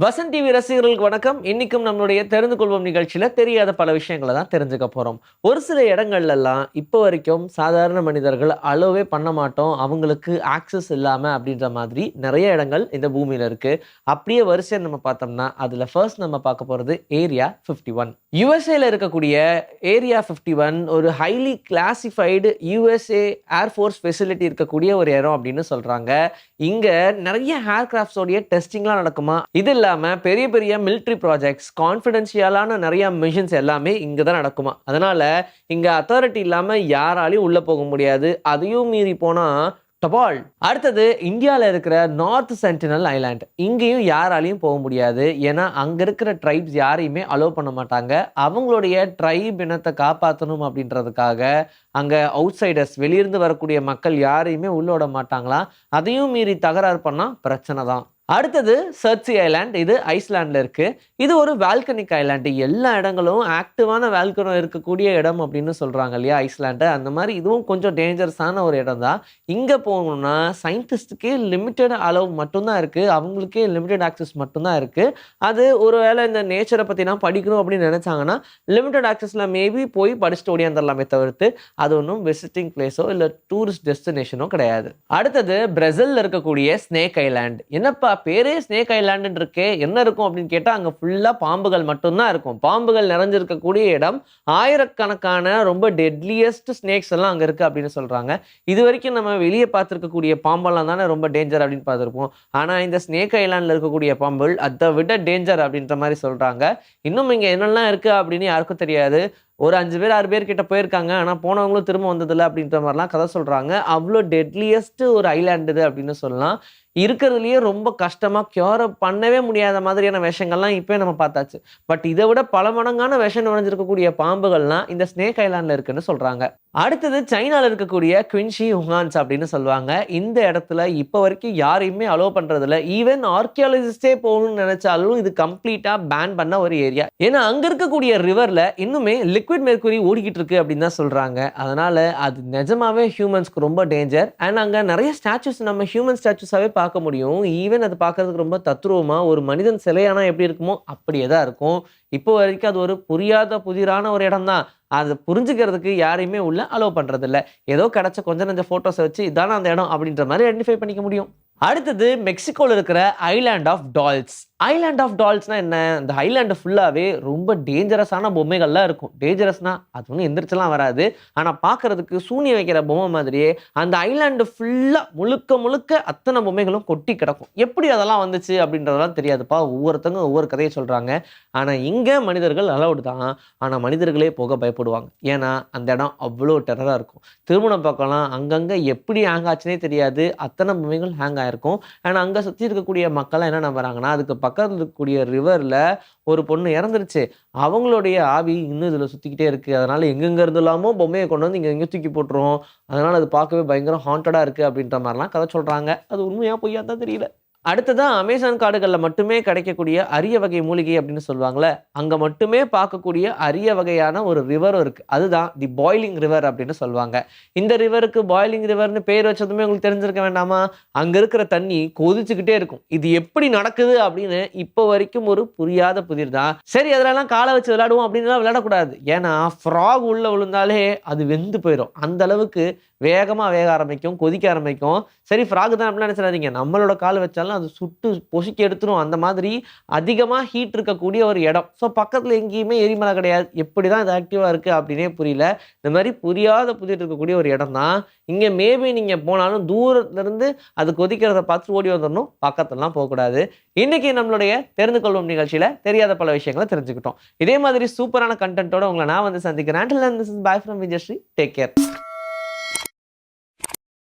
Vasanth TV ரசிகர்களுக்கு வணக்கம். இன்னைக்கும் நம்மளுடைய தெரிந்து கொள்வோம் நிகழ்ச்சியில தெரியாத பல விஷயங்களை தான் தெரிஞ்சுக்க போறோம். ஒரு சில இடங்கள்லாம் இப்போ வரைக்கும் சாதாரண மனிதர்கள் அலோவே பண்ண மாட்டோம், அவங்களுக்கு ஆக்சஸ் இல்லாம அப்படின்ற மாதிரி நிறைய இடங்கள் இந்த பூமியில இருக்கு. அப்படியே வரிசையை நம்ம பார்த்தோம்னா அதுல ஃபர்ஸ்ட் நம்ம பார்க்க போறது ஏரியா 51. யுஎஸ்ஏல இருக்கக்கூடிய ஏரியா 51 ஒரு highly classified USA air force facility இருக்கக்கூடிய ஒரு இடம் அப்படின்னு சொல்றாங்க. இங்க நிறைய ஏர்கிராஃப்ட்ஸோடைய டெஸ்டிங்லாம் நடக்குமா. இது இல்லாம பெரிய பெரிய மிலிட்டரி ப்ராஜெக்ட்ஸ், கான்ஃபிடென்ஷியலான நிறைய மிஷன்ஸ் எல்லாமே இங்க தான் நடக்குமா. அதனால இங்க அத்தாரிட்டி இல்லாம யாராலையும் உள்ள போக முடியாது. அதையும் மீறி போனா டபால். அடுத்தது இந்தியாவில் இருக்கிற நார்த் சென்டினல் ஐலாண்ட். இங்கேயும் யாராலையும் போக முடியாது. ஏன்னா அங்க இருக்கிற ட்ரைப்ஸ் யாரையுமே அலோவ் பண்ண மாட்டாங்க. அவங்களுடைய ட்ரைப் இனத்தை காப்பாற்றணும் அப்படின்றதுக்காக அங்க அவுட்சைடர்ஸ், வெளியிருந்து வரக்கூடிய மக்கள் யாரையுமே உள்ள விட மாட்டாங்களாம். அதையும் மீறி தகராறு பண்ணா பிரச்சனை தான். அடுத்தது சர்ச்சி ஐலாண்ட். இது ஐஸ்லாண்டில் இருக்கு. இது ஒரு வால்கனிக் ஐலாண்டு. எல்லா இடங்களும் ஆக்டிவான வால்கனோ இருக்கக்கூடிய இடம் அப்படின்னு சொல்றாங்க இல்லையா ஐஸ்லாண்டு. அந்த மாதிரி இதுவும் கொஞ்சம் டேஞ்சரஸான ஒரு இடம் தான். இங்கே போகணும்னா சயின்டிஸ்டுக்கே லிமிட்டட் அளவு மட்டும்தான் இருக்குது, அவங்களுக்கே லிமிட்டட் ஆக்சஸ் மட்டும்தான் இருக்குது. அது ஒருவேளை இந்த நேச்சரை பற்றினா படிக்கணும் அப்படின்னு நினச்சாங்கன்னா லிமிட்டட் ஆக்சஸில் மேபி போய் படிச்சுட்டு ஓடியாந்துடலாமே தவிர்த்து அது ஒன்றும் விசிட்டிங் பிளேஸோ இல்லை டூரிஸ்ட் டெஸ்டினேஷனோ கிடையாது. அடுத்தது பிரேசில்ல இருக்கக்கூடிய ஸ்னேக் ஐலாண்ட். என்னப்பா பேரே ஸ்னேக் ஐலாண்ட் இருக்கே, என்ன இருக்கும் அப்படின்னு கேட்டா அங்க ஃபுல்லா பாம்புகள் மட்டும்தான் இருக்கும். பாம்புகள் நிறைஞ்சிருக்கக்கூடிய இடம். ஆயிரக்கணக்கான ரொம்ப டெட்லியஸ்ட் ஸ்னேக்ஸ் எல்லாம் அங்க இருக்கு அப்படின்னு சொல்றாங்க. இது வரைக்கும் நம்ம வெளியே பார்த்துருக்கக்கூடிய பாம்பெல்லாம் தானே ரொம்ப டேஞ்சர் அப்படின்னு பார்த்துருப்போம். ஆனா இந்த ஸ்னேக் ஐலாண்ட்ல இருக்கக்கூடிய பாம்புகள் அதை விட டேஞ்சர் அப்படின்ற மாதிரி சொல்றாங்க. இன்னும் இங்க என்னெல்லாம் இருக்கு அப்படின்னு யாருக்கும் தெரியாது. ஒரு 5 பேர் 6 பேர் கிட்ட போயிருக்காங்க, ஆனால் போனவங்களும் திரும்ப வந்ததில்லை அப்படின்ற மாதிரிலாம் கதை சொல்கிறாங்க. அவ்வளோ டெட்லியஸ்ட் ஒரு ஐலாண்டு இது அப்படின்னு சொல்லலாம். இருக்கிறதுலையே ரொம்ப கஷ்டமாக க்யூர் பண்ணவே முடியாத மாதிரியான விஷயங்கள்லாம் இப்போ நம்ம பார்த்தாச்சு. பட் இதை விட பல மடங்கான விஷம் நுழைஞ்சிருக்கக்கூடிய பாம்புகள்லாம் இந்த ஸ்னேக் ஐலாண்டில் இருக்குன்னு சொல்கிறாங்க. அடுத்தது சைனாவில் இருக்கக்கூடிய குவின்ஷி ஹுகான்ஸ் அப்படின்னு சொல்லுவாங்க. இந்த இடத்துல இப்போ வரைக்கும் யாரையுமே அலோவ் பண்ணுறதில்ல. ஈவன் ஆர்கியாலஜிஸ்டே போகணும்னு நினைச்சாலும் இது கம்ப்ளீட்டாக பேன் பண்ண ஒரு ஏரியா. ஏன்னா அங்கே இருக்கக்கூடிய ரிவரில் இன்னுமே லிக்விட் மெர்க்குரி ஓடிக்கிட்டு இருக்கு அப்படின்னு தான் சொல்றாங்க. அதனால அது நிஜமாவே ஹியூமன்ஸ்க்கு ரொம்ப டேஞ்சர். அண்ட் அங்க நிறைய ஸ்டாச்சுஸ் நம்ம ஹியூமன் ஸ்டாச்சுஸாவே பார்க்க முடியும். ஈவன் அது பார்க்கறதுக்கு ரொம்ப தத்ரூபமா ஒரு மனிதன் சிலையானா எப்படி இருக்குமோ அப்படியே தான் இருக்கும். இப்போ வரைக்கும் அது ஒரு புரியாத புதிரான ஒரு இடம் தான். அதை புரிஞ்சுக்கிறதுக்கு யாரையுமே உள்ள அலோவ் பண்றது இல்லை. ஏதோ கிடைச்ச கொஞ்சம் நஞ்ச போட்டோஸை வச்சு இதான அந்த இடம் அப்படின்ற மாதிரி ஐடென்டிஃபை பண்ணிக்க முடியும். அடுத்தது மெக்சிகோவில் இருக்கிற island of dolls. Island of டால்ஸ்னா என்ன? இந்த ஐலாண்டு ஃபுல்லாகவே ரொம்ப டேஞ்சரஸான பொம்மைகள்லாம் இருக்கும். டேஞ்சரஸ்னா அது ஒன்றும் எந்திரிச்செல்லாம் வராது, ஆனால் பார்க்கறதுக்கு சூனிய வைக்கிற பொம்மை மாதிரியே அந்த ஐலாண்டு ஃபுல்லாக முழுக்க முழுக்க அத்தனை பொம்மைகளும் கொட்டி கிடக்கும். எப்படி அதெல்லாம் வந்துச்சு அப்படின்றதெல்லாம் தெரியாதுப்பா. ஒவ்வொருத்தங்க ஒவ்வொரு கதையை சொல்கிறாங்க. ஆனால் இங்கே மனிதர்கள் அலவுடு தான், ஆனால் மனிதர்களே போக பயப்படுவாங்க. ஏன்னா அந்த இடம் அவ்வளோ டெரராக இருக்கும். திருமணம் பார்க்கலாம், அங்கங்கே எப்படி ஹேங் ஆச்சுனே தெரியாது, அத்தனை பொம்மைகள் ஹேங் ஆகிருக்கும். ஆனால் அங்கே சுற்றி இருக்கக்கூடிய மக்கள்லாம் என்ன நம்புறாங்கன்னா, அதுக்கு பக்கத்தில் இருக்கக்கூடிய ரிவரில் ஒரு பொண்ணு இறந்துருச்சு, அவங்களுடைய ஆவி இன்னும் இதில் சுற்றிக்கிட்டே இருக்குது, அதனால் எங்கெங்கே இருந்துலாமோ பொம்மையை கொண்டு வந்து இங்கே எங்கே தூக்கி போட்டுரும், அதனால் அது பார்க்கவே பயங்கரம் ஹாண்டடாக இருக்குது அப்படின்ற மாதிரிலாம் கதை சொல்கிறாங்க. அது உண்மையாக பொய்யா தான் தெரியல. அடுத்ததான் அமேசான் காடுகளில் மட்டுமே கிடைக்கக்கூடிய அரிய வகை மூலிகை அப்படின்னு சொல்லுவாங்கள்ல, அங்கே மட்டுமே பார்க்கக்கூடிய அரிய வகையான ஒரு ரிவரும் இருக்குது. அதுதான் தி பாய்லிங் ரிவர் அப்படின்னு சொல்லுவாங்க. இந்த ரிவருக்கு பாய்லிங் ரிவர்னு பேர் வச்சதுமே உங்களுக்கு தெரிஞ்சிருக்க வேண்டாமா? அங்கே இருக்கிற தண்ணி கொதிச்சுக்கிட்டே இருக்கும். இது எப்படி நடக்குது அப்படின்னு இப்போ வரைக்கும் ஒரு புரியாத புதிர் தான். சரி, அதிலெல்லாம் காலை வச்சு விளையாடுவோம் அப்படின்லாம் விளையாடக்கூடாது. ஏன்னா ஃப்ராக் உள்ள விழுந்தாலே அது வெந்து போயிடும். அந்த அளவுக்கு வேகமாக வேக ஆரம்பிக்கும், கொதிக்க ஆரம்பிக்கும். சரி, ஃப்ராக் தான் அப்படிலாம் நினைச்சிடாதீங்க, நம்மளோட கால் வச்சாலும் அது சுட்டு பொசுக்கி எடுத்துரும். அந்த மாதிரி அதிகமாக ஹீட் இருக்கக்கூடிய ஒரு இடம். ஸோ பக்கத்தில் எங்கேயுமே எரிமலை கிடையாது. எப்படி தான் இது ஆக்டிவாக இருக்குது அப்படின்னே புரியல. இந்த மாதிரி புரியாத புதிர் இருக்கக்கூடிய ஒரு இடம் தான். இங்கே மேபி நீங்கள் போனாலும் தூரத்துலேருந்து அது கொதிக்கிறத பார்த்து ஓடி வந்துடணும், பக்கத்துலலாம் போகக்கூடாது. இன்னைக்கு நம்மளுடைய தெரிந்து கொள்வோம் நிகழ்ச்சியில் தெரியாத பல விஷயங்களை தெரிஞ்சுக்கிட்டோம். இதே மாதிரி சூப்பரான கண்டென்ட்டோட உங்களை நான் வந்து சந்திக்கிறேன். Until then, this is bye from Vijayashree. Take care.